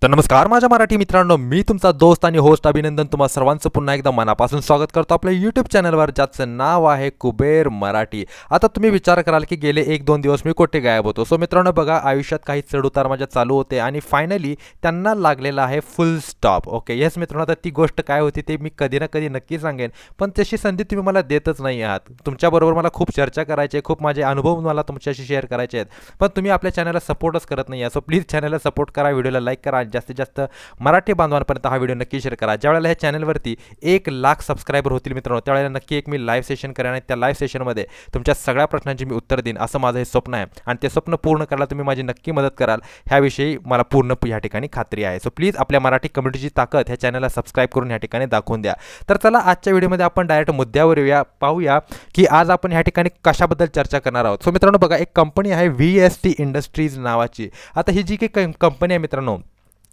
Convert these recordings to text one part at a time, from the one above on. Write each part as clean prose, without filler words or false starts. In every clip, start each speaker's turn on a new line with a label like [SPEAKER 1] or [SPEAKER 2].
[SPEAKER 1] तर नमस्कार माझ्या मराठी मित्रांनो, मी तुमचा दोस्त आणि होस्ट अभिनंदन तुम्हा सर्वांचं पुन्हा एकदा मनापासून स्वागत करतो आपल्या यूट्यूब चॅनलवर, ज्याचं नाव आहे कुबेर मराठी. आता तुम्ही विचार कराल की गेले 1-2 दिवस मी कुठे गायब होतो. सो मित्रांनो बघा, आयुष्यात काही चढउतार माझ्या चालू होते आणि फायनली त्यांना लागलेला आहे फुल स्टॉप. ओके येस मित्रांनो, तर ती गोष्ट काय होती ते मी कधी ना कधी नक्की सांगेन, पण तशी संधी तुम्ही मला देतच नाही आहात. तुमच्याबरोबर मला खूप चर्चा करायची आहे, खूप माझे अनुभव मला तुमच्याशी शेअर करायचे आहेत, पण तुम्ही आपल्या चॅनलला सपोर्टच करत नाही आहे. सो प्लीज चॅनलला सपोर्ट करा, व्हिडिओला लाईक करा, जास्तीत जास्त मराठी बांधवांपर्यंत हा व्हिडिओ नक्की शेअर करा. ज्यावेळेला ह्या चॅनलवरती 1 लाख सबस्क्रायबर होतील मित्रांनो, त्यावेळेला नक्की एक मी लाईव्ह सेशन करेन आणि त्या लाईव्ह सेशनमध्ये तुमच्या सगळ्या प्रश्नांची मी उत्तर देईन, असं माझं हे स्वप्न आहे. आणि ते स्वप्न पूर्ण करायला तुम्ही माझी नक्की मदत कराल, ह्याविषयी मला पूर्ण ह्या ठिकाणी खात्री आहे. सो प्लीज आपल्या मराठी कम्युनिटीची ताकद ह्या चॅनलला सबस्क्राईब करून ह्या ठिकाणी दाखवून द्या. तर चला आजच्या व्हिडिओमध्ये आपण डायरेक्ट मुद्द्यावर येऊया, पाहूया की आज आपण ह्या ठिकाणी कशाबद्दल चर्चा करणार आहोत. सो मित्रांनो बघा, एक कंपनी आहे VST इंडस्ट्रीज नावाची. आता ही जी काही कंपनी आहे मित्रांनो,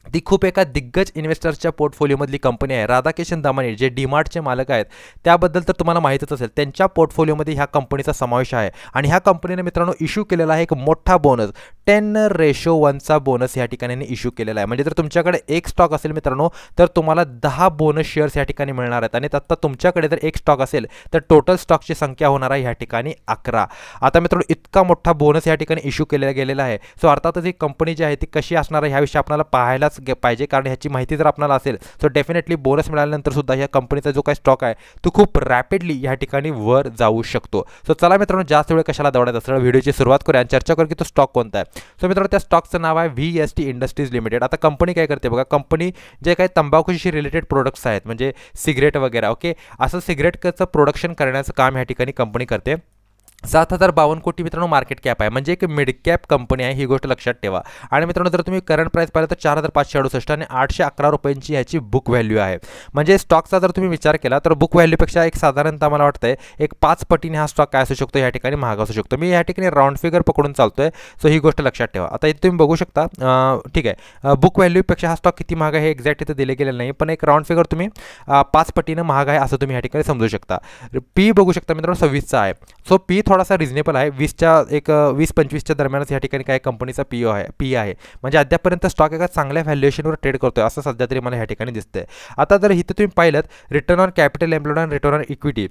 [SPEAKER 1] ती खूप एका दिग्गज इन्व्हेस्टर्सच्या पोर्टफोलिओमधली कंपनी आहे. राधाकिशन दमानी जे डीमार्टचे मालक आहेत त्याबद्दल तर तुम्हाला माहितीच असेल, त्यांच्या पोर्टफोलिओमध्ये ह्या कंपनीचा समावेश आहे. आणि ह्या कंपनीने मित्रांनो इश्यू केलेला आहे एक मोठा बोनस, 10:1चा बोनस या ठिकाणी इश्यू केलेला आहे. म्हणजे जर तुमच्याकडे एक स्टॉक असेल मित्रांनो, तर तुम्हाला 10 बोनस शेअर्स या ठिकाणी मिळणार आहेत. आणि आता तुमच्याकडे जर एक स्टॉक असेल तर टोटल स्टॉकची संख्या होणार आहे ह्या ठिकाणी 11. आता मित्रांनो इतका मोठा बोनस या ठिकाणी इश्यू केला गेलेला आहे. सो अर्थातच ही कंपनी जी आहे ती कशी असणार आहे ह्याविषयी आपल्याला पाहायलाच पाहिजे, कारण ह्याची माहिती जर आपल्याला असेल सो डेफिनेटली बोनस मिळाल्यानंतर सुद्धा ह्या कंपनीचा जो काही स्टॉक आहे तो खूप रॅपिडली या ठिकाणी वर जाऊ शकतो. सो चला मित्रांनो, जास्त वेळ कशाला दौडायचं, सरळ व्हिडिओची सुरुवात करूया आणि चर्चा करू की तो स्टॉक कोणता आहे. सो मित्रांनो त्या स्टॉकचं नाव आहे VST इंडस्ट्रीज लिमिटेड. आता कंपनी काय करते बघा, कंपनी जे काही तंबाखूशी रिलेटेड प्रोडक्ट्स आहेत म्हणजे सिगरेट वगैरे, ओके, असं सिगरेटचं प्रोडक्शन करण्याचं काम या ठिकाणी कंपनी करते. 7,052 कोटी मित्रांनो मार्केट कॅप आहे, म्हणजे एक मिड कॅप कंपनी आहे, ही गोष्ट लक्षात ठेवा. आणि मित्रांनो जर तुम्ही करंट प्राइस पाहिलं तर 4,568 आणि 811 रुपयांची याची बुक व्हॅल्यू आहे. म्हणजे स्टॉकचा जर तुम्ही विचार केला तर बुक व्हॅल्यूपेक्षा एक साधारणतः मला वाटतंय एक 5 पटीने हा स्टॉक काय असू शकतो, या ठिकाणी महाग असू शकतो. मी या ठिकाणी राऊंड फिगर पकडून चालतोय, सो ही गोष्ट लक्षात ठेवा. आता इथे तुम्ही बघू शकता, ठीक आहे, बुक व्हॅल्यूपेक्षा हा स्टॉक किती महाग आहे हे एक्झॅक्ट इथे दिले गेलेलं नाही, पण एक राऊंड फिगर तुम्ही 5 पटीनं महाग आहे असं तुम्ही या ठिकाणी समजू शकता. पी बघू शकता मित्रांनो 26चा आहे. सो पी थोडासा रिजनेबल आहे, 20-25च्या दरम्यानच या ठिकाणी काय कंपनीचा पी आहे. म्हणजे अद्यापर्यंत स्टॉक एका चांगल्या व्हॅल्युएशनवर ट्रेड करतोय असं सध्या तरी मला या ठिकाणी दिसतंय. आता जर इथे तुम्ही पाहिलं, रिटर्न ऑन कॅपिटल एम्प्लॉयड आणि रिटर्न ऑन इक्विटी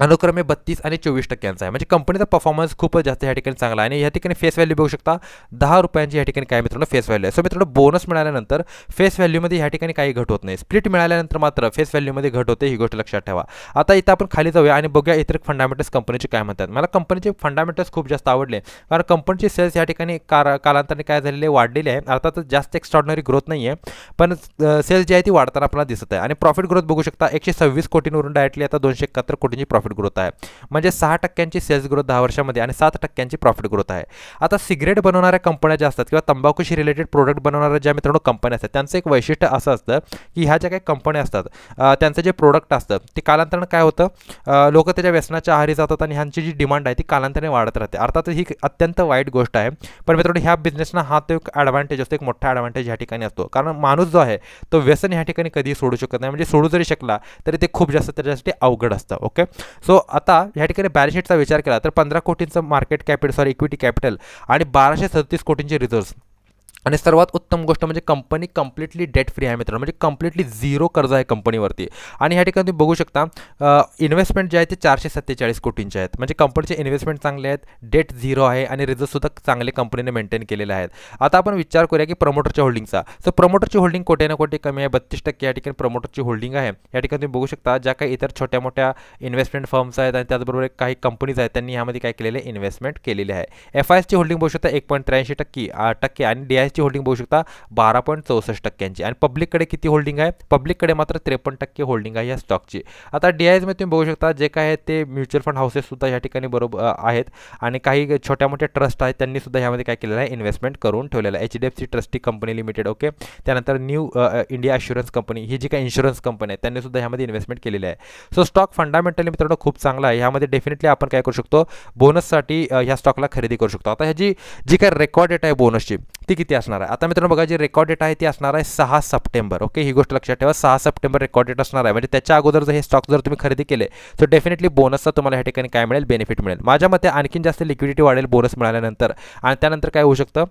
[SPEAKER 1] अनुक्रमे 32 आणि 24% आहे. म्हणजे कंपनीचा परफॉर्मन्स खूपच जास्त या ठिकाणी चांगला आहे. आणि या ठिकाणी फेस व्हॅल्यू बघू शकता 10 रुपयांची या ठिकाणी काय मित्रांनो फेस व्हॅल्यू आहे. सो मित्रांनो बोनस मिळाल्यानंतर फेस व्हॅल्यूमध्ये या ठिकाणी काही घट होत नाही, स्प्लिट मिळाल्यानंतर मात्र फेस व्हॅल्यूमध्ये घट होते, ही गोष्ट लक्षात ठेवा. आता इथं आपण खाली जाऊया आणि बघूया इतर फंडामेंटल्स कंपनीचे काय म्हणतात. मला कंपनीचे फंडामेंटल्स खूप जास्त आवडले, कारण कंपनीचे सेल्स या ठिकाणी कालांतराने काय झालेले वाढलेले आहे. अर्थातच जास्त एक्स्ट्रॉर्डनरी ग्रोथ नाही आहे, पण सेल्स जी आहे ती वाढताना आपल्याला दिसत आहे. आणि प्रॉफिट ग्रोथ बघू शकता 126 कोटींवरून डायरेक्टली आता 271 कोटींची प्रॉफिट ग्रोथ आहे. म्हणजे 6% सेल्स ग्रोथ 10 वर्षामध्ये आणि 7% प्रॉफिट ग्रोथ आहे. आता सिगरेट बनवणाऱ्या कंपन्या ज्या असतात किंवा तंबाखूशी रिलेटेड प्रोडक्ट बनवणाऱ्या ज्या मित्रांनो कंपन्या असतात, त्यांचं एक वैशिष्ट्य असं असतं की ह्या ज्या काही कंपन्या असतात त्यांचं जे प्रोडक्ट असतं ते कालांतराने काय होतं, लोक त्याच्या व्यसनाच्या आहारी जातात आणि ह्यांची जी डिमांड आहे ती कालांतराने वाढत राहते. अर्थात ही अत्यंत वाईट गोष्ट आहे, पण मित्रांनो ह्या बिझनेसना हा तो एक ॲडव्हान्टेज असतो, एक मोठा ॲडव्हान्टेज ह्या ठिकाणी असतो. कारण माणूस जो आहे तो व्यसन ह्या ठिकाणी कधीही सोडू शकत नाही, म्हणजे सोडू जरी शकला तरी ते खूप जास्त त्याच्यासाठी अवघड असतं. ओके, सो आता ह्या ठिकाणी बॅलन्स शीटचा विचार केला तर 15 कोटींचं मार्केट कॅपिटल इक्विटी कॅपिटल आणि 1237 कोटींचे रिझर्व्स. आणि सर्वात उत्तम गोष्ट म्हणजे कंपनी कम्प्लिटली डेट फ्री आहे मित्रांनो, म्हणजे कम्प्लिटली झिरो कर्ज आहे कंपनीवरती. आणि ह्या ठिकाणी तुम्ही बघू शकता इन्व्हेस्टमेंट जे आहे ते 447 कोटींचे आहेत. म्हणजे कंपनीचे इन्व्हेस्टमेंट चांगले आहेत, डेट झिरो आहे आणि रिझर्व्हसुद्धा चांगले कंपनीने मेंटेन केलेले आहेत. आता आपण विचार करूया की प्रमोटरच्या होल्डिंगचा. सो प्रमोटरची होल्डिंग कोटे ना कोटे कमी आहे, 32% या ठिकाणी प्रमोटरची होल्डिंग आहे. या ठिकाणी तुम्ही बघू शकता ज्या काही इतर छोट्या मोठ्या इन्व्हेस्टमेंट फर्म्स आहेत आणि त्याचबरोबर काही कंपनीज आहेत त्यांनी ह्यामध्ये काय केलेले इन्व्हेस्टमेंट केलेले आहे. FISची होल्डिंग बघू शकता 1.83% आणि DISची होल्डिंग बघू शकता 12.64% आणि पब्लिककडे किती होल्डिंग आहे, पब्लिककडे मात्र 53% होल्डिंग आहे या स्टॉकची. आता DIS मध्ये तुम्ही बघू शकता जे काय आहे ते म्युच्युअल फंड हाऊसेस सुद्धा या ठिकाणी बरोबर आहेत आणि काही छोट्या मोठ्या ट्रस्ट आहेत त्यांनी सुद्धा यामध्ये काय केलेलं आहे इन्व्हेस्टमेंट करून ठेवलेलं आहे. HDFC trustee company limited, okay, त्यानंतर न्यू इंडिया अश्युरन्स कंपनी, ही जी काही इन्शुरन्स कंपनी आहे त्यांनी सुद्धा यामध्ये इन्व्हेस्टमेंट केलेली आहे. सो स्टॉक फंडामेंटली मित्रांनो खूप चांगला आहे. यामध्ये डेफिनेटली आपण काय करू शकतो, बोनससाठी ह्या स्टॉकला खरेदी करू शकतो. आता ह्याची जी काय रेकॉर्ड डेट आहे बोनसची ती किती असणार आहे. आता मित्रांनो बघा, जी रेकॉर्ड डेट आहे ती असणार आहे 6 सप्टेंबर. ओके, ही गोष्ट लक्षात ठेवा, 6 सप्टेंबर रेकॉर्ड डेट असणार आहे. म्हणजे त्याच्या अगोदर जर हे स्टॉक जर तुम्ही खरेदी केले तर डेफिनेटली बोनसचा तुम्हाला ह्या ठिकाणी काय मिळेल, बेनिफिट मिळेल. माझ्या मते आणखीन जास्त लिक्विडिटी वाढेल बोनस मिळाल्यानंतर, आणि त्यानंतर काय होऊ शकतं,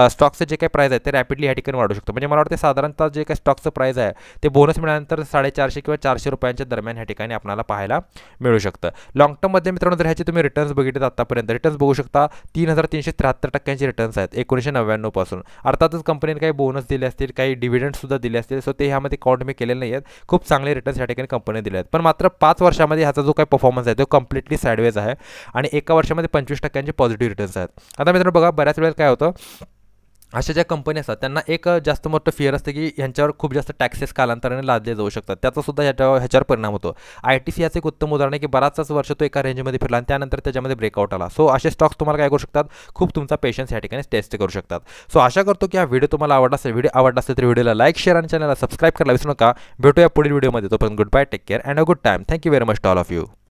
[SPEAKER 1] स्टॉकचं जे काही प्राईस आहे ते रॅपिडली ह्या ठिकाणी वाढू शकतं. म्हणजे मला वाटतं साधारणतः जे काही स्टॉकचं प्राईस आहे ते बोनस मिळाल्यानंतर 450 किंवा 400 रुपयांच्या दरम्यान ह्या ठिकाणी आपल्याला पाहायला मिळू शकतं. लॉंग टर्ममध्ये मित्रांनो जर ह्याचे तुम्ही रिटर्न्स बघितले आतापर्यंत, रिटर्न्स बघू शकता 3373% रिटर्न्स आहेत 1999 पासून. अर्थातच कंपनीने काही बोनस दिले असतील, काही डिव्हिडंड सुद्धा दिले असतील, सो ते ह्यामध्ये काउंट मी केलेले नाही आहेत. खूप चांगले रिटर्न्स या ठिकाणी कंपनीने दिले आहेत. पण मात्र 5 वर्षामध्ये ह्याचा जो काही परफॉर्मन्स आहे तो कम्प्लिटली साईडवेज आहे आणि एका वर्षामध्ये 25% पॉझिटिव्ह रिटर्न्स आहेत. आता मित्रांनो बघा, बऱ्याच वेळेस काय होतं, अशा ज्या कंपनी असतात त्यांना एक जास्त मोठं फिअर असतं की ह्यांच्यावर खूप जास्त टॅक्सेस कालांतराने लादले जाऊ शकतात. त्याचासुद्धा ह्याच्यावर परिणाम होतो. ITC याचं एक उत्तम उदाहरण आहे की बराचसाच वर्ष तो एका रेंजमध्ये फिरला आणि त्यानंतर त्याच्यामध्ये ब्रेकआउट आला. सो असे स्टॉक्स तुम्हाला काय करू शकतात, खूप तुमचा पेशन्स या ठिकाणी टेस्ट करू शकतात. सो आशा करतो की हा व्हिडिओ तुम्हाला आवडला असेल. व्हिडिओ आवडला असेल तर व्हिडिओला लाईक, शेअर आणि चॅनलला सबस्क्राईब करायला विसरू नका. भेटूया पुढील व्हिडिओमध्ये. तोपर्यंत good bye, take care and a good time. Thank you very much to all of you.